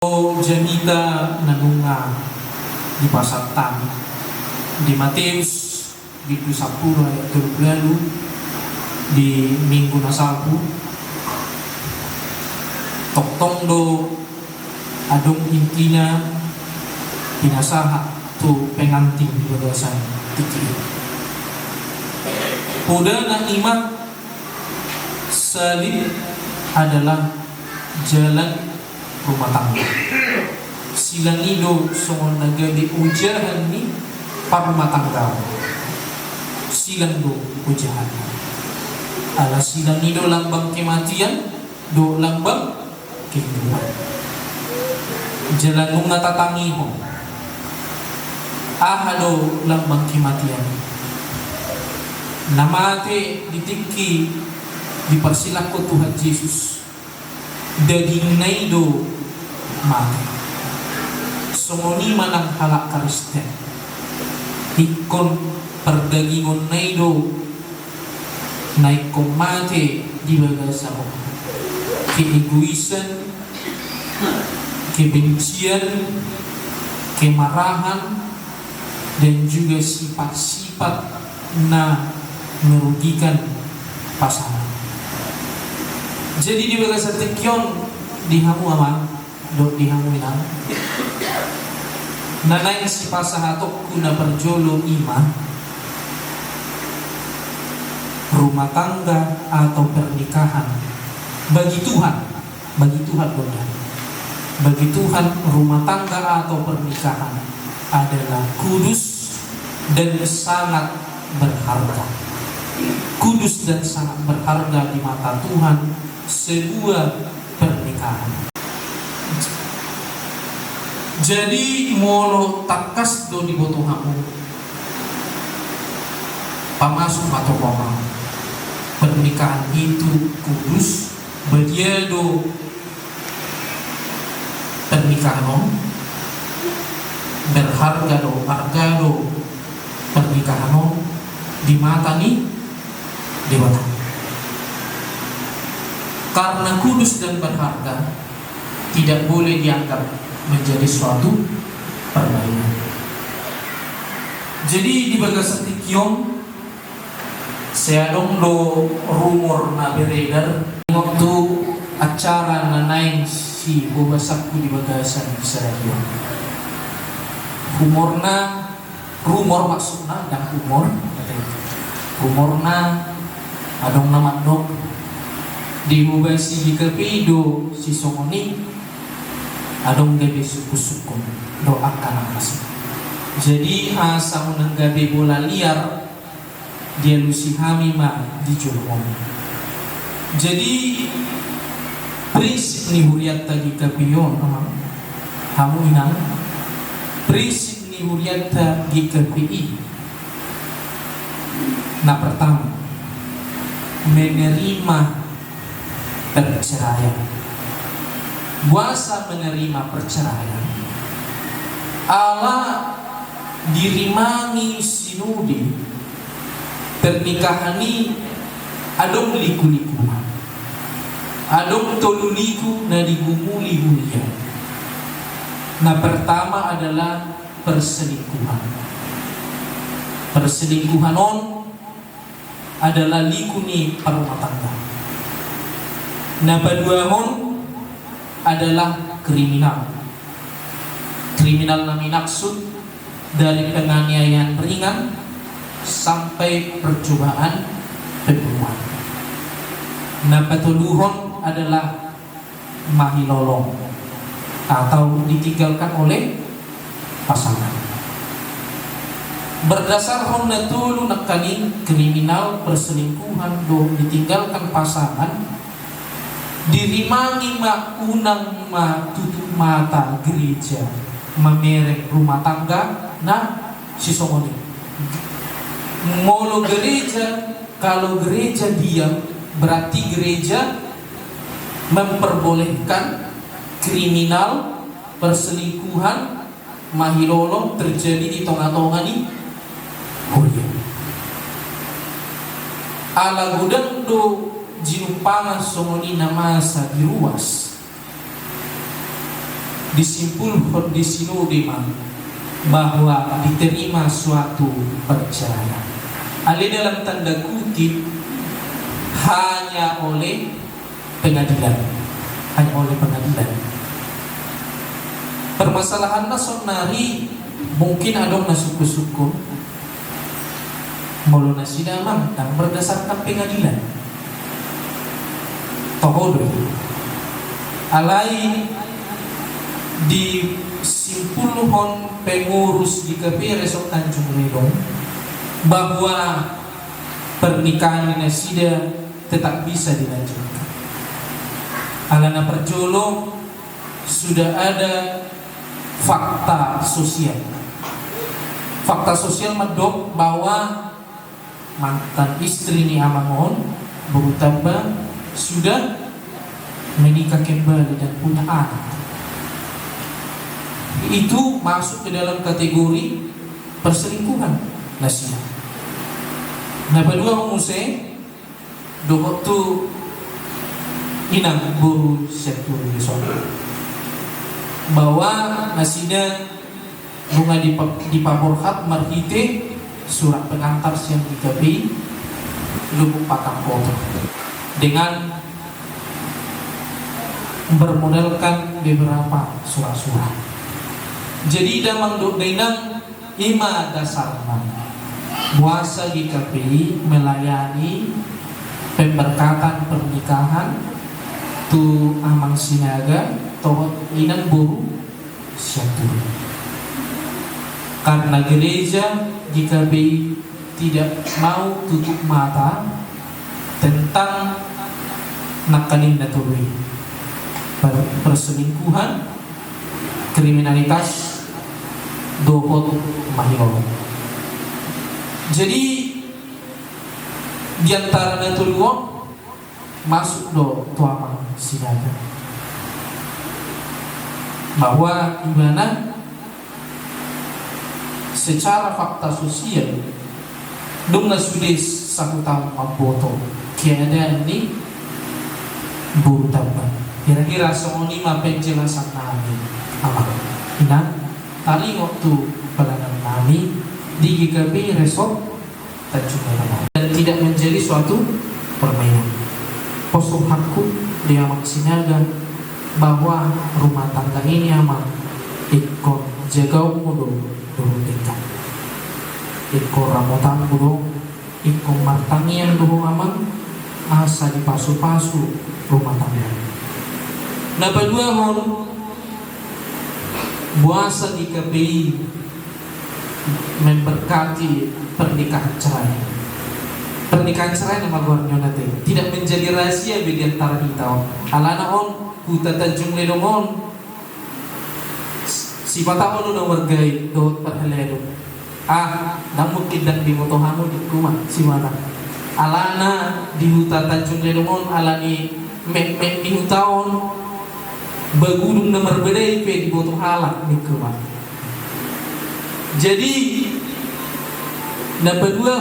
Janita nanunga di pasar tani di Matius di 10 ayat 20 di minggu nasabu toktong do adong intina pinasaha tu pengantin di bagasan tiki udah na ima salib adalah jalan rumah tangga. Silang ido songon nagadi ujahan ni rumah tangga. Silang do ujahan. Ala silang ido lambang kematian, do lambang kehidupan. Jalan mong natatangi mo. Do lambang kematian. Namate ditiki dipersilak ko Tuhan Yesus. Daging naido mati songoni manang halak Kristen ikon perdagingon naido naikon mati di bagasa ko keegoisan kebencian kemarahan dan juga sifat-sifat na merugikan pasangan. Jadi di bagasa tekyon dihamu ama do dihamu inang nanay si pasahatok kuna perjolo ima rumah tangga atau pernikahan bagi Tuhan Bunda. Bagi Tuhan rumah tangga atau pernikahan adalah kudus dan sangat berharga. Kudus dan sangat berharga di mata Tuhan sebuah pernikahan. Jadi molo takas do di botohamu pamasuk atau pamang pernikahan itu kudus badiado pernikahan berharga do pernikahan di mata ni dewata. Karena kudus dan berharga tidak boleh dianggap menjadi suatu permainan. Jadi di bagasa tikyong saya dong do rumor na beredar waktu acara na naing si bobasakku di bagasan di Sarajevo. Rumor maksudnya dan rumorna adong nama dok di mubasi di kepido si songoni adong gabe suku-suku doakan akas. Jadi asa unang gabe bola liar dia lusi hamima di jolong. Jadi prinsip ni huriat tagi kapiyon hamu inang prinsip ni huriat tagi kapi na pertama menerima perceraian. Kuasa menerima perceraian Allah dirimangi sinudi pernikahan ini adong liku-likuhan adong toluliku na digumuli-gulian. Nah pertama adalah perselingkuhan adalah liku ni rumah tangga. Nah paduahon adalah kriminal na minaksud dari penganiayaan ringan sampai percobaan pembunuhan. Nah patuluhon adalah mahilolong atau ditinggalkan oleh pasangan. Berdasar honna tulu nakaning kriminal perselingkuhan do ditinggalkan pasangan dirimangi maunang tutup mata gereja mamerek rumah tangga na si songoni molo gereja. Kalau gereja diam berarti gereja memperbolehkan kriminal perselingkuhan mahilolong terjadi di tengah-tengah ni ala gudang do jinumpangan songoni namasa diruas disimpulkan di sinode bahwa diterima suatu perceraian. Ale dalam tanda kutip hanya oleh pengadilan. Permasalahan sonari mungkin ada suku-suku malu nasida mantang berdasarkan pengadilan. Tohodo alai di simpulhon pengurus di KPI Resort Tanjung Ledong bahwa pernikahan nasida tetap bisa dilanjutkan. Alana perjolo sudah ada fakta sosial. Fakta sosial medok bahwa mantan istri ni Amangon berutama sudah menikah kembali dan punya anak. Itu masuk ke dalam kategori perselingkuhan nasida. Nah, kedua umuse dokot tu inang guru sektor bahwa nasida bunga di paborhat marhite surat pengantar yang dikapi Lubuk Patang Kota dengan bermodalkan beberapa surat-surat. Jadi damang dainang ima dasarnya puasa di KPI melayani pemberkatan pernikahan tu amang sinaga tohot inang buru syatur. Karena gereja di KPI tidak mau tutup mata tentang nakanin natului perselingkuhan, kriminalitas, dohot mahirol. Jadi di antara natuluan masuk do tuamang sinaga bahwa gimana secara fakta sosial dong sudah satu tahun mampoto keadaan ini buru tambah. Kira-kira semoni ma penjelasan nami apa? Nah, tadi waktu pelayanan nami di GKP Resort Tanjung Ledong dan tidak menjadi suatu permainan. Poso hakku dia maksinaga bahwa rumah tangga ini aman ikon jagau mudo dulu tingkat ikon ramotan mudo ikon martangian dulu aman asa dipasu-pasu rumah tangga. Nah, kedua puasa di KPI memberkati pernikahan cerai. Pernikahan cerai nama guarnya nanti tidak menjadi rahasia bagi antara kita. Alana on Kuta Tanjung Ledong on si patah on nomor gay dot perhelero. Namun tidak di motohamu di rumah si mata. Alana di Kuta Tanjung Ledong on alani mek di tahun bagudung nomor bedai pe di botol halak di rumah. Jadi nomor dua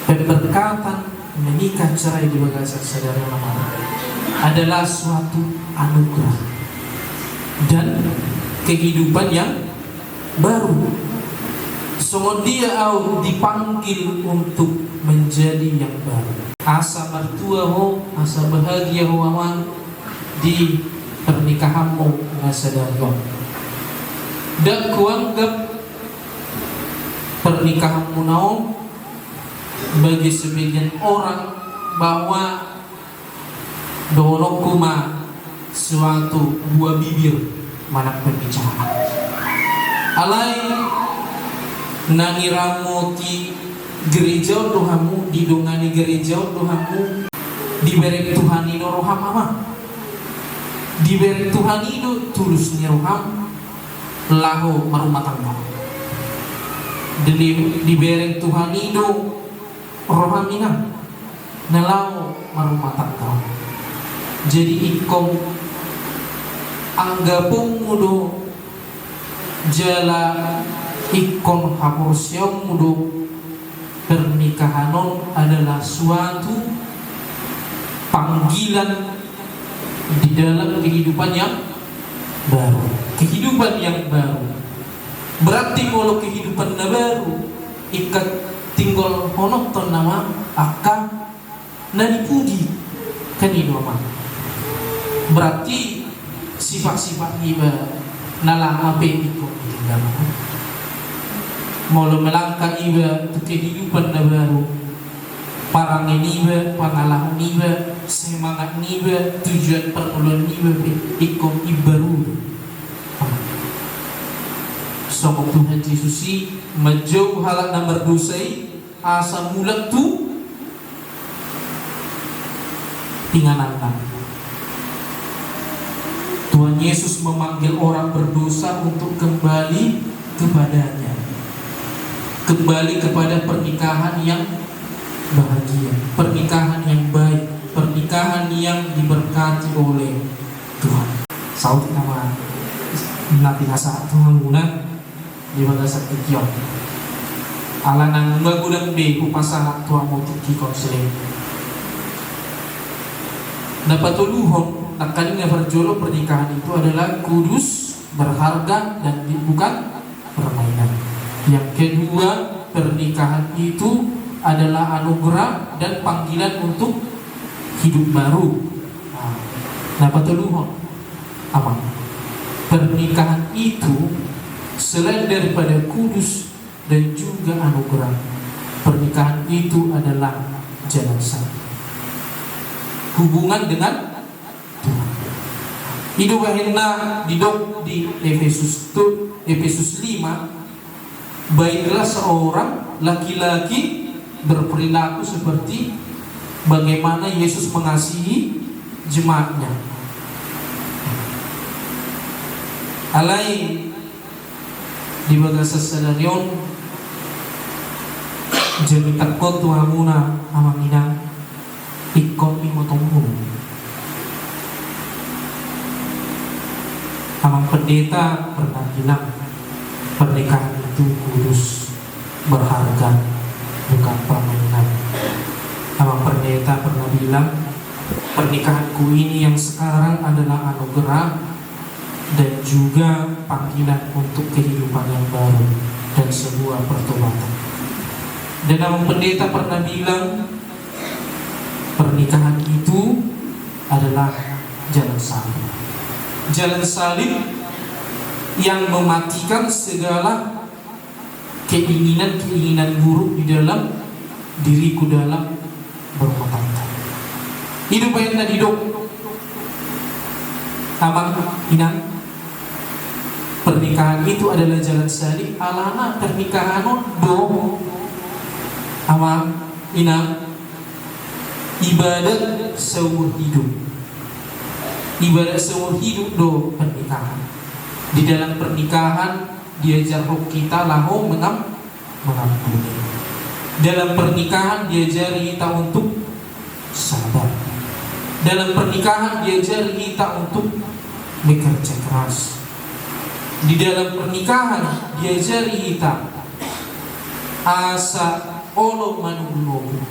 pemberkatan menikah cerai di bagasan saudara lama adalah suatu anugerah dan kehidupan yang baru. Semua dia dipanggil untuk menjadi yang baru. Asa mertua asa bahagia aman di pernikahanmu nasadarion. Dan kuanggap pernikahanmu naon bagi sebagian orang bahwa dolokuma suatu buah bibir manak berbicara. Alai nangiramu ti gereja dohamu didongani gereja dohamu diberi Tuhan ini roham ama diberi Tuhan itu tulus ni roham lahu marumah tangga diberi Tuhan itu roham ina nalau marumah tangga. Jadi ikom anggapung mudo jala ikon hapusyong mudo pernikahanon adalah suatu panggilan di dalam kehidupan yang baru, kehidupan yang baru. Berarti kalau kehidupan na baru ikat tinggal monoton nama akan na dipuji kan itu mah. Berarti sifat-sifat iba nalang ape itu tinggal. Mau melangkah iba tu kehidupan na baru, parang niba, pengalaman niba, semangat niba, tujuan permulaan niba ikut ibaru. Sama Tuhan Yesus majauh halak na berdosai asa mulat tu tinganan. Tuhan Yesus memanggil orang berdosa untuk kembali kepadanya, kembali kepada pernikahan yang bahagia, pernikahan yang baik, pernikahan yang diberkati oleh Tuhan. Saud nama nanti nasa Tuhan guna di bagasan kikion. Ala nang bagulang be upasa Tuhan motik kikonsel. Dapat tuluhon nakalinya berjolo pernikahan itu adalah kudus, berharga dan bukan permainan. Yang kedua, pernikahan itu adalah anugerah dan panggilan untuk hidup baru. Dapat tuluhon apa? Pernikahan itu selain daripada kudus dan juga anugerah, pernikahan itu adalah jalan satu, hubungan dengan Tuhan. Itu bahina didok di Efesus 5, baiklah seorang laki-laki berperilaku seperti bagaimana Yesus mengasihi jemaatnya. Alai di bagasa senarion jadi takut tuhamuna amamina ikon imotongmu. Amang pendeta pernah bilang pernikahan itu kudus, berharga, bukan permainan. Amang pendeta pernah bilang pernikahanku ini yang sekarang adalah anugerah dan juga panggilan untuk kehidupan yang baru dan sebuah pertobatan. Dan Amang pendeta pernah bilang pernikahan itu adalah jalan salib. Jalan salib yang mematikan segala keinginan-keinginan buruk di dalam diriku dalam berumah tangga. Hidup yang tadi dok Amang inang pernikahan itu adalah jalan salib. Alana pernikahan do Amang inang ibadat seumur hidup. Ibadat seumur hidup do pernikahan. Di dalam pernikahan diajar roh kita lahu mengampuni. Dalam pernikahan diajari kita untuk sabar. Dalam pernikahan diajari kita untuk bekerja keras. Di dalam pernikahan diajari kita asa olo manunggu.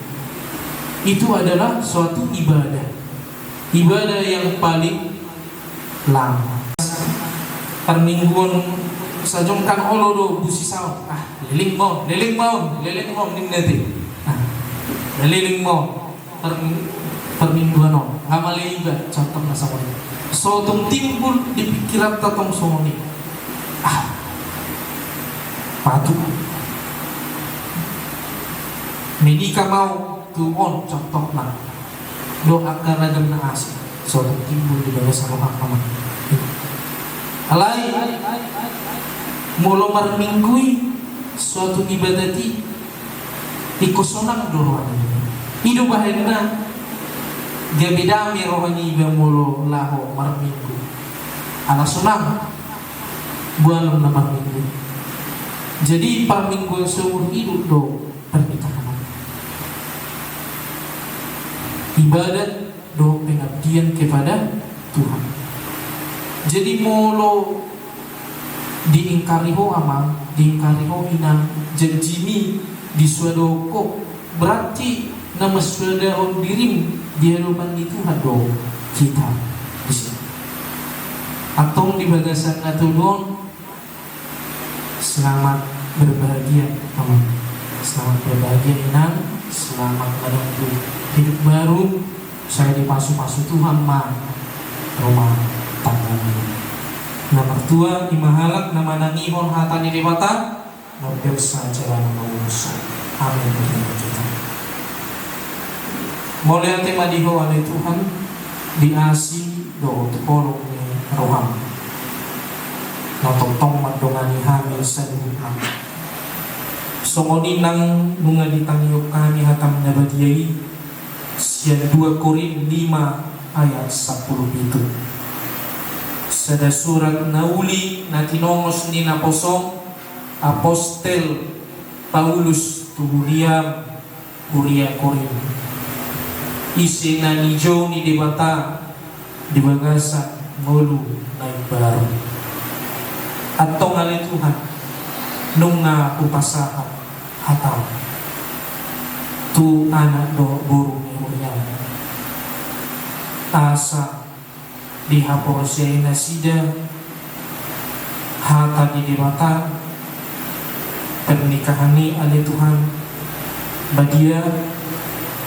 Itu adalah suatu ibadah. Ibadah yang paling lama. Permingguan sajongkan olo do busi sao. Leling mau ning nanti. Leling mau permingguan no. Ngamali iba contoh nasa wali. So tung timbul di pikiran tatong soni. Patu. Menika mau tuon contoh na. Doa karena na asik. So tung timbul di bawah sama akama. Alai mulu marminggui suatu ibadati ikosonang dorongan. Hidup bahena gabidami rohani iba mulu laho marminggu. Ala sunang bulan na marminggu. Jadi parminggu seumur hidup do pernikahan. Ibadat do pengabdian kepada Tuhan. Jadi molo diingkari ho amang, diingkari ho inang janjini di suadoko berarti nama suadaron dirim di hadapan Tuhan do kita di sini. Atong di bagasan natulon, selamat berbahagia teman. Selamat berbahagia Inang, selamat menempuh hidup baru. Saya dipasu-pasu Tuhan rumah tangga ini. Nah mertua imahalak nama nangihon hatani dewata berbiasa jalan manusia. Amin. Mulai tema diho oleh Tuhan diasi doa tolong roham. Notong madongani hamil saduham. Songoni nang bunga ditangiyok kami hatam nabadiyai sian 2 Korin 5 ayat 10 itu. Sada surat nauli natinongos ni naposong apostel Paulus tuhuria Huria Korin. Isi nanijo ni debata dibagasa ngolu naik baru. Atong alay Tuhan nung nga upasahan hatam tu anak do burung ni Huria asa dihapor siya nasida hata di debata pernikahan ni alay Tuhan badia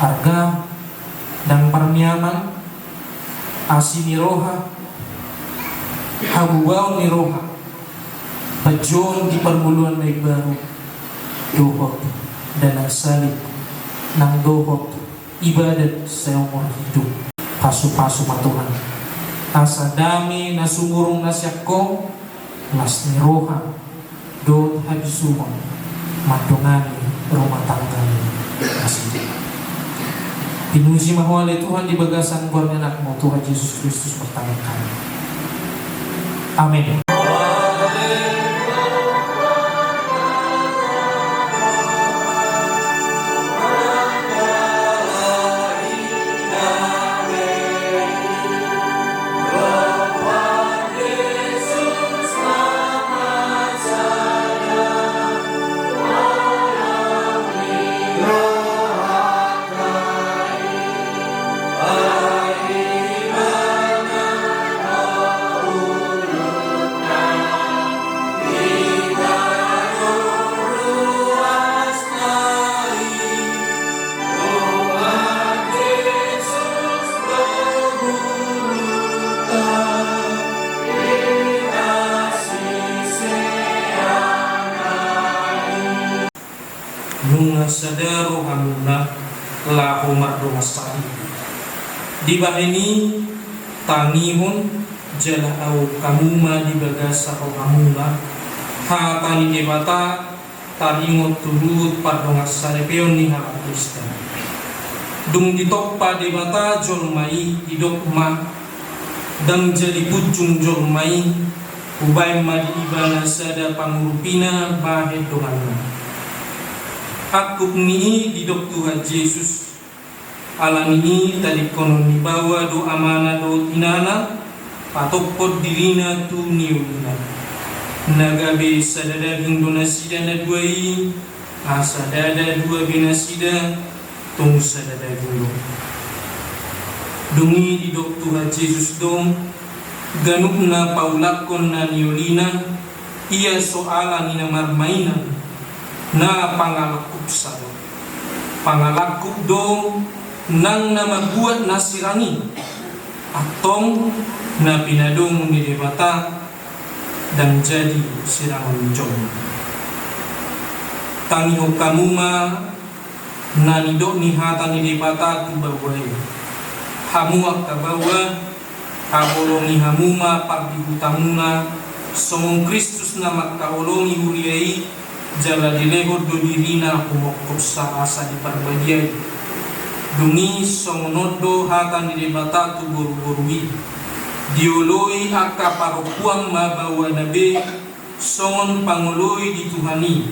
harga dan perniaman asi ni roha habubaw ni roha pajon di permuluan baik baru dohot dan salib nang dohot ibadat sa umur hidup pasu-pasu matuhan asa dami na sumurong nasyako mas ni roha do habisumang madungani rumah tangga masih pinuji mahwalay Tuhan di bagasan keluarga anakmu Tuhan Yesus Kristus pertama kali. Amin. Nunga sadaro hamuna lahu mardo masai di bahini tanihun jala au kamuma di bagasa au kamula hatani debata taringot turut pardongas sarepeon ni hak Kristen dung ditokpa debata jolmai idokma dan jadi pujung jolmai ubay madi ibana sada pangurupina bahe donganna hakuk ni didok Tuhan Yesus alam ini tadi konon dibawa do amana do inana patokpot dirina tu niulina nagabe sadada donasida na duai asadada dua binasida tung sadada gulo dungi didok Tuhan Yesus dong ganuk na paulakon na niulina ia soalan ina marmainan na pangalakup sado pangalakup do nang nama buat nasirani atong na pinadong ni debata dan jadi sirangan jom tangiho kamuma na nidok ni hata ni debata tu bawai hamuak kabawa habolongi hamuma pagdi hutamuna somong Kristus nama kaolongi huriai jala dilehor do dirina kumokop sa asa di parbadiay dungi songonodo hatan di debata tu boru-borui dioloi aka parokuang mabawa nabe songon pangoloi di Tuhani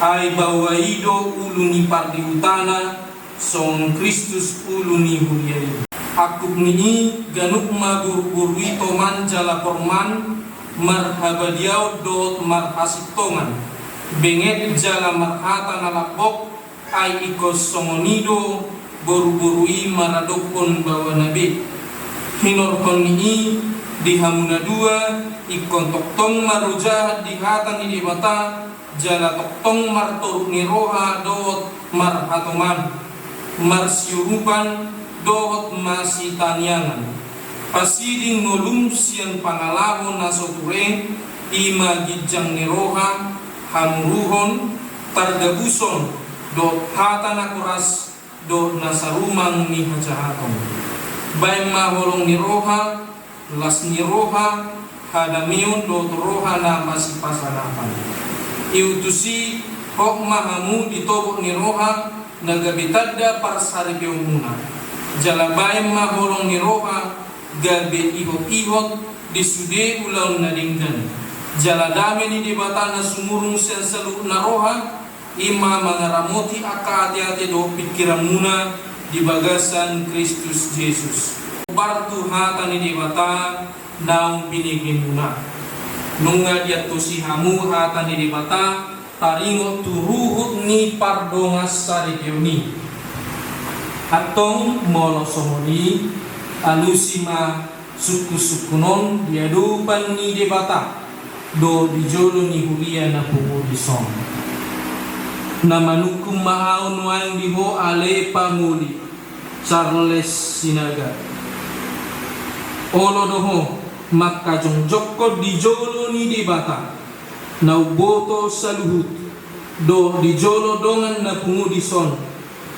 ay bawaido uluni pardi utana songon Kristus uluni huriay akuk ni ganuk magur-gurui toman jala porman marhabadiaw dot marhasitongan benget jala marhata nalakbok ay ikos songonido boru-borui maradokon bawa nabi hinorkon ni di hamuna dua ikon toktong maruja di hatan di mata jala toktong martoruk ni roha dot mar hatoman marsiurupan dot masih taniangan pasiding ngolum sian pangalahon nasotureng ima gijang ni roha hamuruhon targabuson dot hatan akuras dot nasarumang ni hajahaton baik maholong ni roha las ni roha hadamiun dot roha na masih pasanapan iutusi hok mahamu ditobok ni roha nagabitadda parsari peumuna jalabaim maholong ni roha gabe ihot-ihot disude ulang nadinggan jaladame ni dibatana sumurung sensalu na roha ima mangaramoti aka hati-hati do pikiran muna di bagasan Kristus Yesus bartu hata ni dibata naung binigin muna nunga dia tusihamu hata ni dibata taringo turuhut ni pardongas sarikeuni atong molosomoni alusima suku-sukunon diadupan ni dibata do dijolo ni hulia na pumudison na manukum mahaon wang diho ale panguli Charles Sinaga olo doho makajong jokko dijolo ni dibata na uboto sa luhut do dijolo dongan na pumudison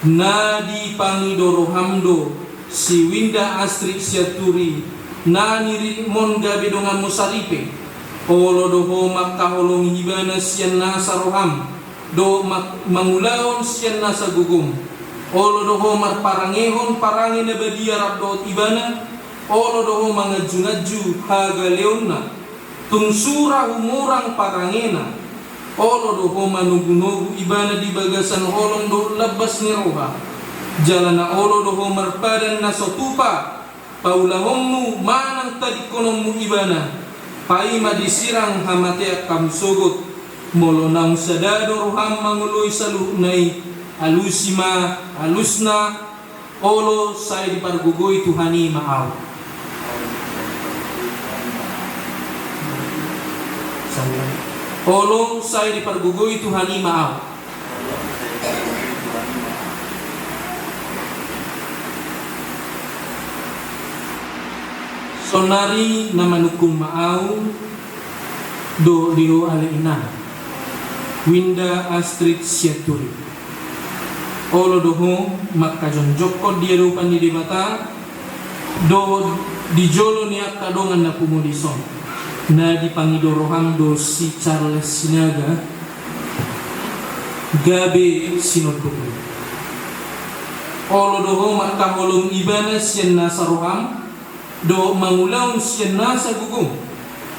na di pangidoro hamdo si Winda Astrid Siaturi na nirimon gabi dongan musaripe olo doho makaholong hibana siyan na saroham do mangulaon siyan na sa gugum olo doho marparangehon parangin na badiarap do ibana olo doho mangajunaju hagaleon na tungsura humurang parangena olo doho manugunogu ibana di bagasan holong do labas ni roha jalan na olo doho marpadan na sotupa paulahongmu manang tadikonommu ibana paima disirang hamatea kamsogot molo nang sadado roham manguloy salunay alusima alusna olo say di pargugoy tuhani maaw olo say di pargugoy tuhani maaw sonari na manukum maaw do diho alainan Winda Astrid Siaturi olo doho makajon jokko dia rupan di mata do dijolo ni akadongan na pumudison na dipangidorohang do si Charles Sinaga gabe sinodoko olo doho makaholong ibana siyan na saroham do mangulaw siyan na sa gugong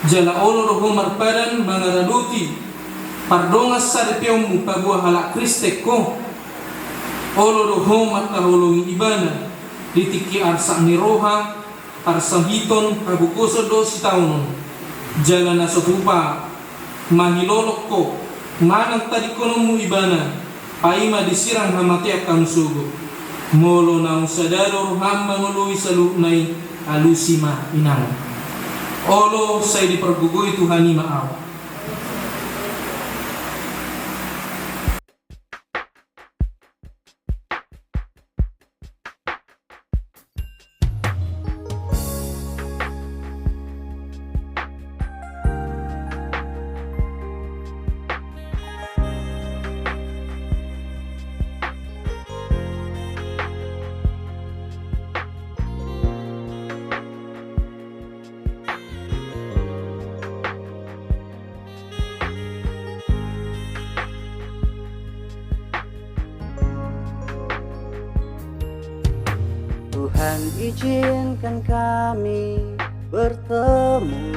jala olo doho marpadan mangaraduti pardongas saripiyong pagbuah halak Kristek ko olo doho makaholong ibana ditiki arsa ni roha arsahiton kabukoso do si taunon jala na sotupa mahilolok ko manang tadikonomu ibana paima disirang hamatia kamsugo molo na usadaro hamba ngului salunay alusima inang olo say di pergugoy Tuhani maaw Tuhan izinkan kami bertemu,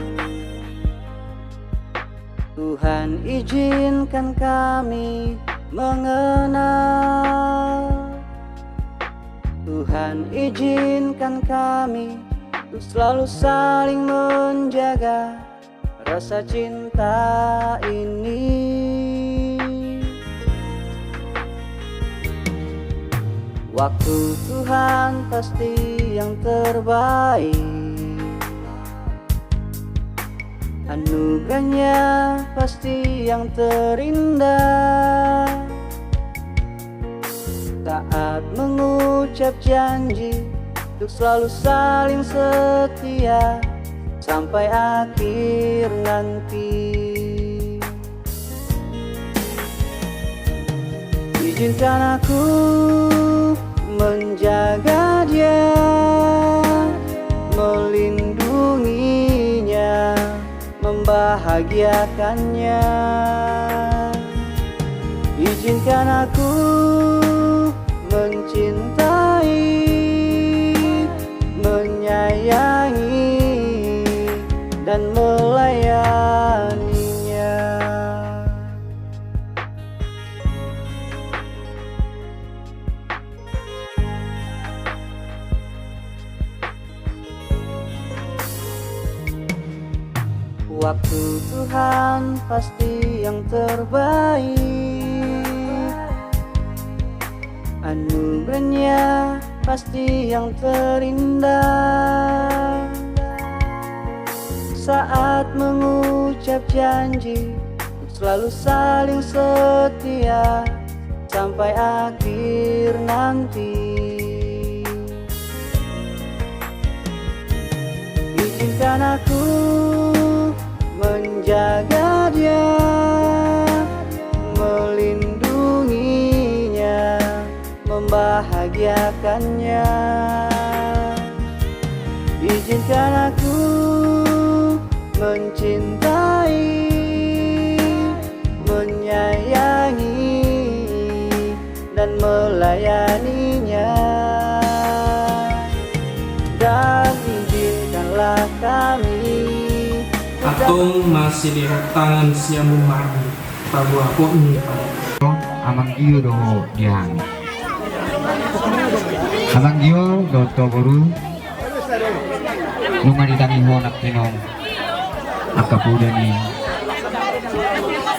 Tuhan izinkan kami mengenal, Tuhan izinkan kami untuk selalu saling menjaga rasa cinta ini. Waktu Tuhan pasti yang terbaik, Anugerahnya pasti yang terindah. Saat mengucap janji untuk selalu saling setia sampai akhir nanti. Izinkan aku menjaga dia, melindunginya, membahagiakannya. Izinkan aku mencintai, menyayangi, dan melayaninya. Waktu Tuhan pasti yang terbaik. Anugerahnya pasti yang terindah. Saat mengucap janji untuk selalu saling setia sampai akhir nanti. Izinkan aku menjaga dia, melindunginya, membahagiakannya. Izinkan aku mencintai, menyayangi, dan melayaninya. Dan izinkanlah kami Atong masih lihat tangan siang memakai tabu aku ini. Amang iyo do diang. Amang iyo do toboru. Nunga ditangi ho nak tinong. Akapuda ni.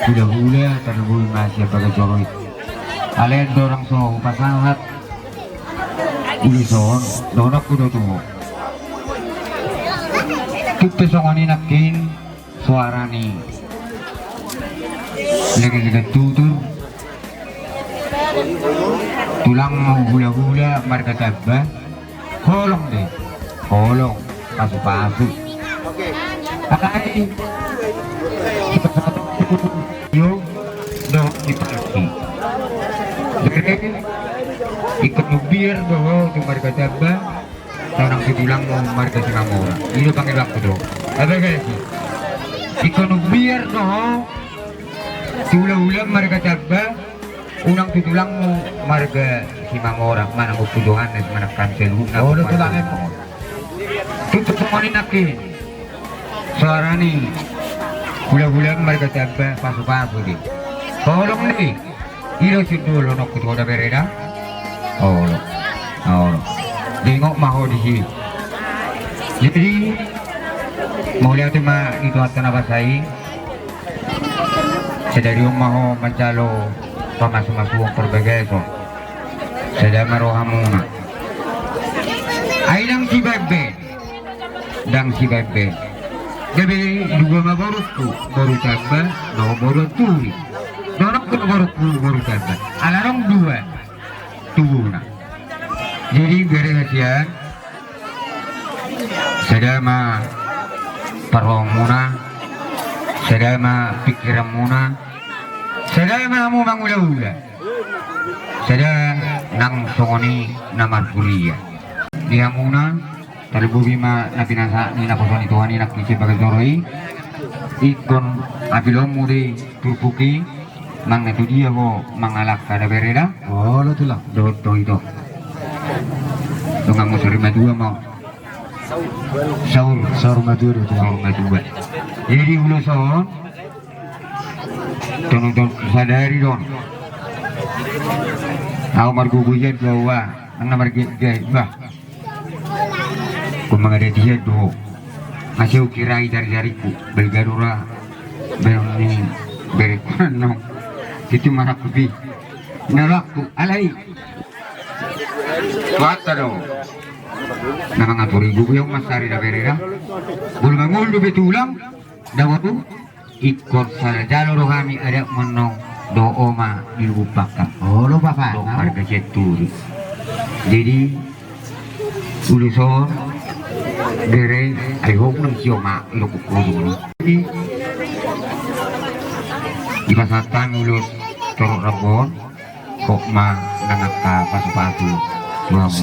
Hula-hula terlebih masih bagai joroi. Alen dorang so pasangat. Uli son donak kudo tuh. Kita songoni nakin suara ni. Lega-lega tutur. Tulang hula-hula marga tabah. Kolong deh. Kolong. Pasu-pasu. Ay. Yung dong ipaki. Dari ikut nubir bahwa itu marga tabah. Orang tulang mau marga singamora. Ini panggil waktu dong. Ada guys. Ikut nubir doh. Ulang-ulang marga tabah. Unang tulang mau marga singamora. Mana utudohan dan mana kansel. Oh, udah tulangnya mo. Tutup semuanya nakin. Suara nih. Ulang-ulang marga tabah pasu-pasu di. Tolong nih. Ilo sudul nok kudu ada bereda. Oh. Tengok maho di sini. Jadi mau lihat cuma itu atas nabasai. Sedari maho mencalo pamas-masuk berbagai so. Sedang marohamuna. Aidang si bebe. Dang si bebe. Jadi dua maborusku baru tambah, no baru turi. Dorong ke baru tambah. Alarong dua. Tuna. Jadi berhasil sedama paromuna, sedama pikiramuna, sedama mu mangula-ula, sedang nang songoni namar kuliah. Dia muna terbubi ma napinasa ni naposan ituan ni nakisi bagai zoroi, ikon abilom mudi turpuki, mang itu dia ho mangalak kada bereda. Oh lo tulang, doto itu. Tungang mo sari madua mo. Saur madua. Jadi ulo son. Tonton sadari don. Aku margubuyan bawa ang namar gay bah. Kung mga dia do. Masih ukirai dari-dariku belgarura berani berikuran no. Itu mana kubi. Nalakku alai. Bata dong. Nangangaturi gue yung masari na berera. Bulmangon do betulang. Dawatu ikut sarjalo kami ada menong doa ma dilupakan. Oh, lupa Pak. Do marga cetur. Jadi ulisan dere ayok nang sioma ilok kudu. Jadi di pasatan ulus torok rabon kok ma nangaka pasu-pasu. Ulus